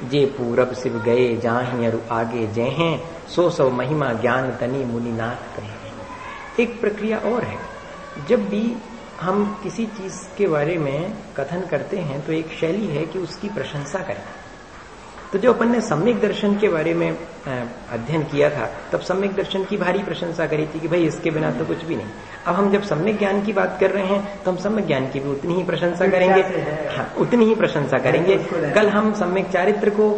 जे पूरब शिव गए जाहि अरु आगे जय हैं, सो सौ महिमा ज्ञान तनि मुनिनाथ कहे। एक प्रक्रिया और है, जब भी हम किसी चीज के बारे में कथन करते हैं तो एक शैली है कि उसकी प्रशंसा करें। तो जो अपन ने सम्यक दर्शन के बारे में अध्ययन किया था, तब सम्यक दर्शन की भारी प्रशंसा करी थी कि भाई इसके बिना तो कुछ भी नहीं। अब हम जब सम्यक ज्ञान की बात कर रहे हैं तो हम सम्यक ज्ञान की भी उतनी ही प्रशंसा करेंगे। हाँ, उतनी ही प्रशंसा करेंगे। कल हम सम्यक चारित्र को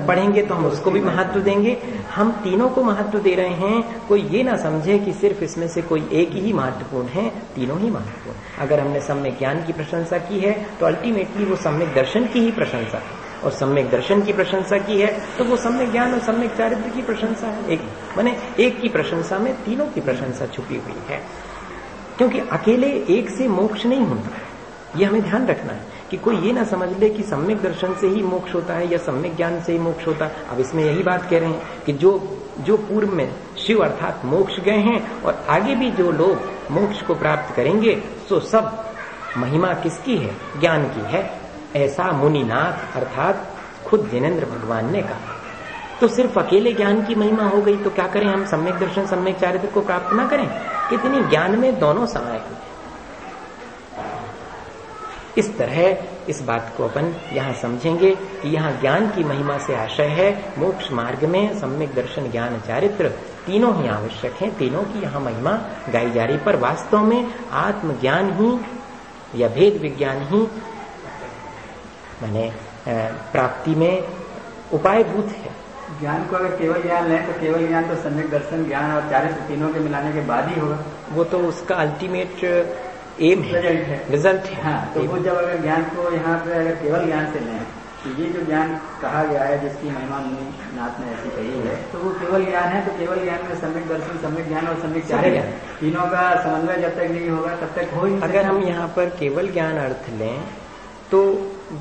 पढ़ेंगे तो हम उसको भी महत्व देंगे। हम तीनों को महत्व दे रहे हैं। कोई ये ना समझे कि सिर्फ इसमें से कोई एक ही महत्वपूर्ण है, तीनों ही महत्वपूर्ण। अगर हमने सम्यक ज्ञान की प्रशंसा की है तो अल्टीमेटली वो सम्यक दर्शन की ही प्रशंसा है, और सम्यक दर्शन की प्रशंसा की है तो वो सम्यक ज्ञान और सम्यक चारित्र की प्रशंसा है। एक माने एक की प्रशंसा में तीनों की प्रशंसा छुपी हुई है, क्योंकि अकेले एक से मोक्ष नहीं होता है। ये हमें ध्यान रखना है कि कोई ये ना समझ ले कि सम्यक दर्शन से ही मोक्ष होता है या सम्यक ज्ञान से ही मोक्ष होता है। अब इसमें यही बात कह रहे हैं कि जो पूर्व में शिव अर्थात मोक्ष गए हैं और आगे भी जो लोग मोक्ष को प्राप्त करेंगे, सो सब महिमा किसकी है? ज्ञान की है। ऐसा मुनिनाथ अर्थात खुद जिनेंद्र भगवान ने कहा। तो सिर्फ अकेले ज्ञान की महिमा हो गई तो क्या करें हम? सम्यक दर्शन सम्यक चारित्र को प्राप्त ना करें? कितनी ज्ञान में दोनों समाये हुए। इस तरह इस बात को अपन यहां समझेंगे कि यहां ज्ञान की महिमा से आशय है मोक्ष मार्ग में सम्यक दर्शन ज्ञान चारित्र तीनों ही आवश्यक हैं। तीनों की यहां महिमा गाई जा रही, पर वास्तव में आत्मज्ञान ही या भेद विज्ञान ही माने प्राप्ति में उपायभूत है। ज्ञान को अगर केवल ज्ञान लें तो केवल ज्ञान तो सम्यक दर्शन ज्ञान और चारित्र तीनों के मिलाने के बाद ही होगा। वो तो उसका अल्टीमेट एम है, रिजल्ट है। हाँ, तो वो जब अगर ज्ञान को यहाँ पे अगर केवल ज्ञान से लें तो ये जो ज्ञान कहा गया है जिसकी महिमा मुनिनाथ ने ऐसी कही है, तो वो केवल ज्ञान है। तो केवल ज्ञान में सम्यक दर्शन सम्यक ज्ञान और सम्यक चारित्र तीनों का समन्वय जब तक नहीं होगा तब तक हो ही नहीं। अगर हम यहाँ पर केवल ज्ञान अर्थ लें तो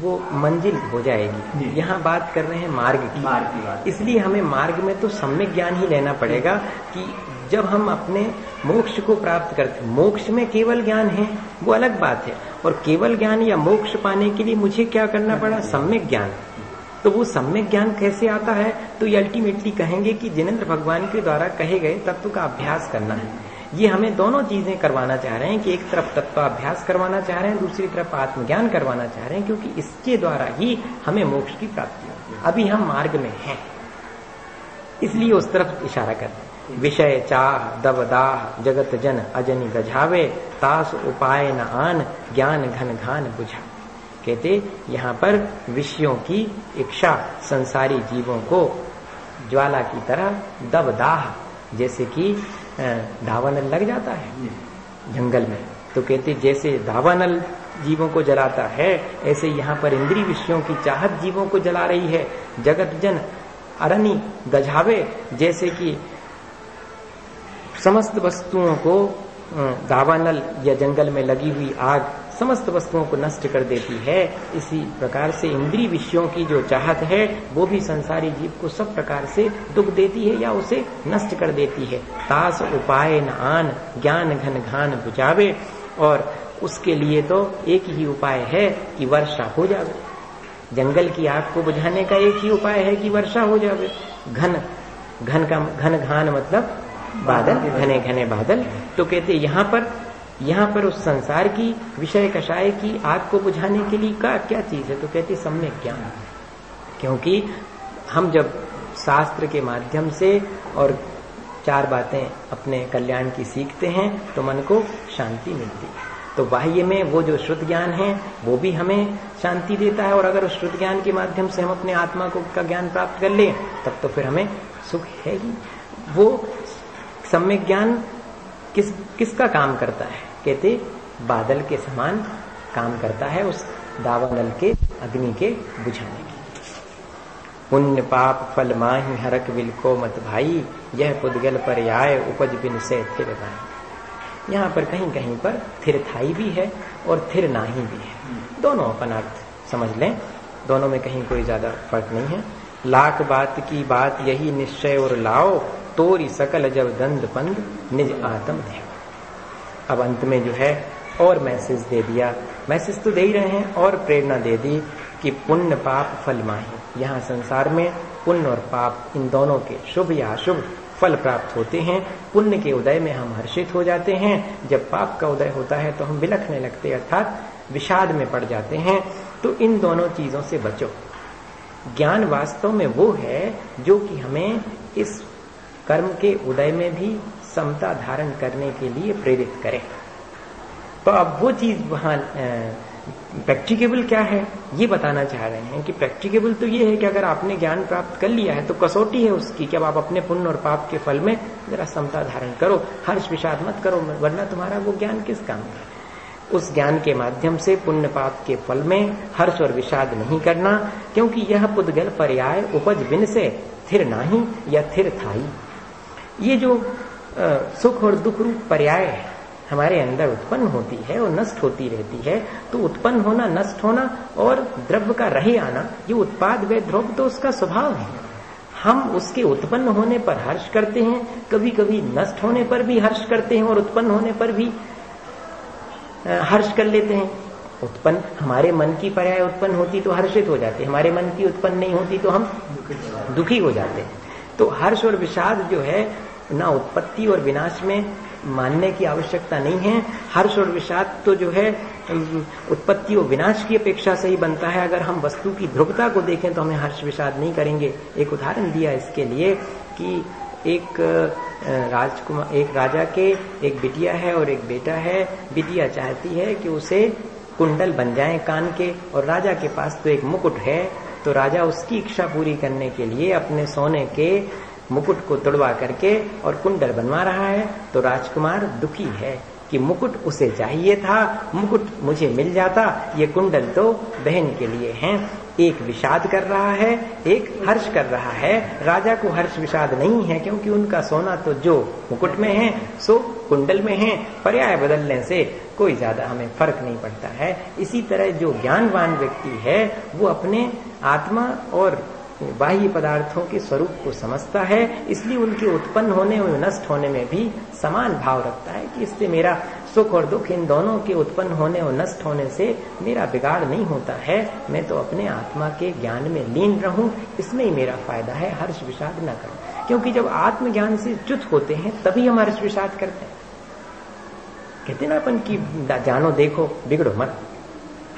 वो मंजिल हो जाएगी। यहाँ बात कर रहे हैं मार्ग की बात। इसलिए हमें मार्ग में तो सम्यक ज्ञान ही लेना पड़ेगा कि जब हम अपने मोक्ष को प्राप्त करते, मोक्ष में केवल ज्ञान है वो अलग बात है, और केवल ज्ञान या मोक्ष पाने के लिए मुझे क्या करना पड़ा? सम्यक ज्ञान। तो वो सम्यक ज्ञान कैसे आता है? तो ये अल्टीमेटली कहेंगे कि जिनेंद्र भगवान के द्वारा कहे गए तत्व का अभ्यास करना है। ये हमें दोनों चीजें करवाना चाह रहे हैं कि एक तरफ तत्वाभ्यास करवाना चाह रहे हैं, दूसरी तरफ आत्मज्ञान करवाना चाह रहे हैं, क्योंकि इसके द्वारा ही हमें मोक्ष की प्राप्ति होती है। अभी हम मार्ग में हैं, इसलिए उस तरफ इशारा कर रहे हैं। विषय चाह दबदाह जगत जन अजनि गझावे, तास उपाय न आन ज्ञान घन घान बुझा। कहते यहाँ पर विषयों की इच्छा संसारी जीवों को ज्वाला की तरह दबदाह, जैसे कि दावानल लग जाता है जंगल में, तो कहते जैसे दावानल जीवों को जलाता है, ऐसे यहाँ पर इंद्रिय विषयों की चाहत जीवों को जला रही है। जगत जन अरनी गझावे, जैसे कि समस्त वस्तुओं को दावानल या जंगल में लगी हुई आग समस्त वस्तुओं को नष्ट कर देती है, इसी प्रकार से इंद्रिय विषयों की जो चाहत है वो भी संसारी जीव को सब प्रकार से दुख देती है या उसे नष्ट कर देती है। तास उपाय न आन ज्ञान घन घान बुझावे, और उसके लिए तो एक ही उपाय है कि वर्षा हो जावे। जंगल की आग को बुझाने का एक ही उपाय है कि वर्षा हो जावे। घन घन घान मतलब बादल, घने घने बादल। तो कहते यहाँ पर उस संसार की विषय कषाय की आग को बुझाने के लिए क्या चीज है? तो कहते सम्यक ज्ञान। क्योंकि हम जब शास्त्र के माध्यम से और चार बातें अपने कल्याण की सीखते हैं तो मन को शांति मिलती है। तो बाह्य में वो जो श्रुत ज्ञान है वो भी हमें शांति देता है, और अगर उस श्रुत ज्ञान के माध्यम से हम अपने आत्मा को का ज्ञान प्राप्त कर लें तब तो फिर हमें सुख है ही। वो सम्यक ज्ञान किसका काम करता है? कहते बादल के समान काम करता है उस दावानल के अग्नि के बुझाने की। पुण्य पाप फल माही हरक विल को मत भाई, यह पुद्गल पर आए उपज बिन से थिर गाय। यहाँ पर कहीं कहीं पर थिर थाई भी है और थिर नाही भी है, दोनों अपन अर्थ समझ लें, दोनों में कहीं कोई ज्यादा फर्क नहीं है। लाख बात की बात यही निश्चय और लाओ, तोरी सकल जब दंड पंद निज आत्म ध्यान। अब अंत में जो है और मैसेज दे दिया, मैसेज तो दे ही रहे हैं और प्रेरणा दे दी कि पुण्य पाप फल माही। यहाँ संसार में पुण्य और पाप इन दोनों के शुभ या अशुभ फल प्राप्त होते हैं। पुण्य के उदय में हम हर्षित हो जाते हैं, जब पाप का उदय होता है तो हम बिलखने लगते हैं, अर्थात विषाद में पड़ जाते हैं। तो इन दोनों चीजों से बचो। ज्ञान वास्तव में वो है जो कि हमें इस कर्म के उदय में भी समता धारण करने के लिए प्रेरित करे। तो अब वो चीज वहां प्रैक्टिकेबल क्या है ये बताना चाह रहे हैं कि प्रैक्टिकेबल तो ये है कि अगर आपने ज्ञान प्राप्त कर लिया है तो कसौटी है उसकी कि अब आप अपने पुण्य और पाप के फल में जरा समता धारण करो, हर्ष विषाद मत करो, वरना तुम्हारा वो ज्ञान किस काम का है। उस ज्ञान के माध्यम से पुण्य पाप के फल में हर्ष और विषाद नहीं करना, क्योंकि यह पुद्गल पर्याय उपज बिन से थिर नाही या थिर थाई। ये जो सुख और दुख रूप पर्याय है हमारे अंदर उत्पन्न होती है और नष्ट होती रहती है, तो उत्पन्न होना, नष्ट होना और द्रव्य का रहे आना, ये उत्पाद व द्रव्य तो उसका स्वभाव है। हम उसके उत्पन्न होने पर हर्ष करते हैं, कभी कभी नष्ट होने पर भी हर्ष करते हैं और उत्पन्न होने पर भी हर्ष कर लेते हैं। उत्पन्न हमारे मन की पर्याय उत्पन्न होती तो हर्षित हो जाते, हमारे मन की उत्पन्न नहीं होती तो हम दुखी हो जाते। तो हर्ष और विषाद जो है ना उत्पत्ति और विनाश में मानने की आवश्यकता नहीं है। हर्ष और विषाद तो जो है उत्पत्ति और विनाश की अपेक्षा से ही बनता है। अगर हम वस्तु की ध्रुवता को देखें तो हमें हर्ष विषाद नहीं करेंगे। एक उदाहरण दिया इसके लिए कि एक राजा के एक बिटिया है और एक बेटा है। बिटिया चाहती है कि उसे कुंडल बन जाए कान के, और राजा के पास तो एक मुकुट है। तो राजा उसकी इच्छा पूरी करने के लिए अपने सोने के मुकुट को तोड़वा करके और कुंडल बनवा रहा है। तो राजकुमार दुखी है कि मुकुट उसे चाहिए था, मुकुट मुझे मिल जाता, ये कुंडल तो बहन के लिए हैं। एक विषाद कर रहा है, एक हर्ष कर रहा है। राजा को हर्ष विषाद नहीं है, क्योंकि उनका सोना तो जो मुकुट में है सो कुंडल में है। पर्याय बदलने से कोई ज्यादा हमें फर्क नहीं पड़ता है। इसी तरह जो ज्ञानवान व्यक्ति है वो अपने आत्मा और बाह्य पदार्थों के स्वरूप को समझता है, इसलिए उनके उत्पन्न होने और नष्ट होने में भी समान भाव रखता है कि इससे मेरा सुख और दुख, इन दोनों के उत्पन्न होने और नष्ट होने से मेरा बिगाड़ नहीं होता है। मैं तो अपने आत्मा के ज्ञान में लीन रहूं, इसमें ही मेरा फायदा है, हर्ष विषाद न करूं। क्योंकि जब आत्मज्ञान से च्युत होते हैं तभी हम हर्ष विषाद करते हैं। कहते ना अपन की जानो देखो बिगड़ो मत।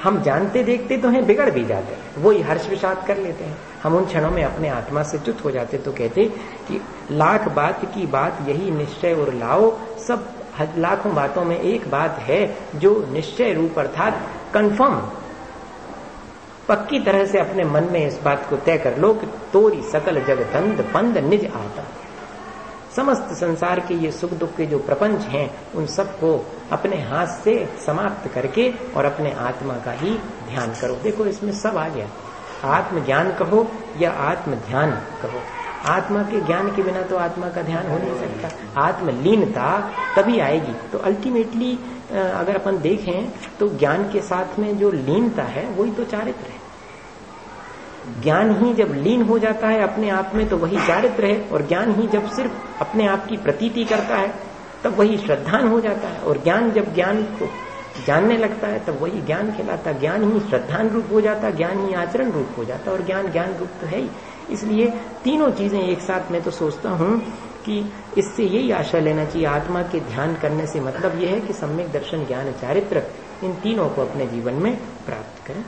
हम जानते देखते तो हैं, बिगड़ भी जाते हैं, वही हर्ष विषाद कर लेते हैं। हम उन क्षणों में अपने आत्मा से च्युत हो जाते। तो कहते कि लाख बात की बात यही निश्चय और लाओ, सब लाखों बातों में एक बात है जो निश्चय रूप अर्थात कंफर्म, पक्की तरह से अपने मन में इस बात को तय कर लो कि तोरी सकल जगतंद पंद निज आता। समस्त संसार के ये सुख दुख के जो प्रपंच हैं उन सबको अपने हाथ से समाप्त करके और अपने आत्मा का ही ध्यान करो। देखो इसमें सब आ गया, आत्मज्ञान कहो या आत्म ध्यान कहो। आत्मा के ज्ञान के बिना तो आत्मा का ध्यान हो नहीं सकता। आत्मलीनता तभी आएगी। तो अल्टीमेटली अगर अपन देखें तो ज्ञान के साथ में जो लीनता है वही तो चारित्र है। ज्ञान ही जब लीन हो जाता है अपने आप में तो वही चारित्र है, और ज्ञान ही जब सिर्फ अपने आप की प्रतीति करता है तब वही श्रद्धान हो जाता है, और ज्ञान जब ज्ञान को जानने लगता है तब वही ज्ञान कहलाता। ज्ञान ही श्रद्धान रूप हो जाता, ज्ञान ही आचरण रूप हो जाता, और ज्ञान ज्ञान रूप तो है ही। इसलिए तीनों चीजें एक साथ मैं तो सोचता हूं कि इससे यही आशा लेना चाहिए। आत्मा के ध्यान करने से मतलब यह है कि सम्यक दर्शन ज्ञान चारित्र इन तीनों को अपने जीवन में प्राप्त करें।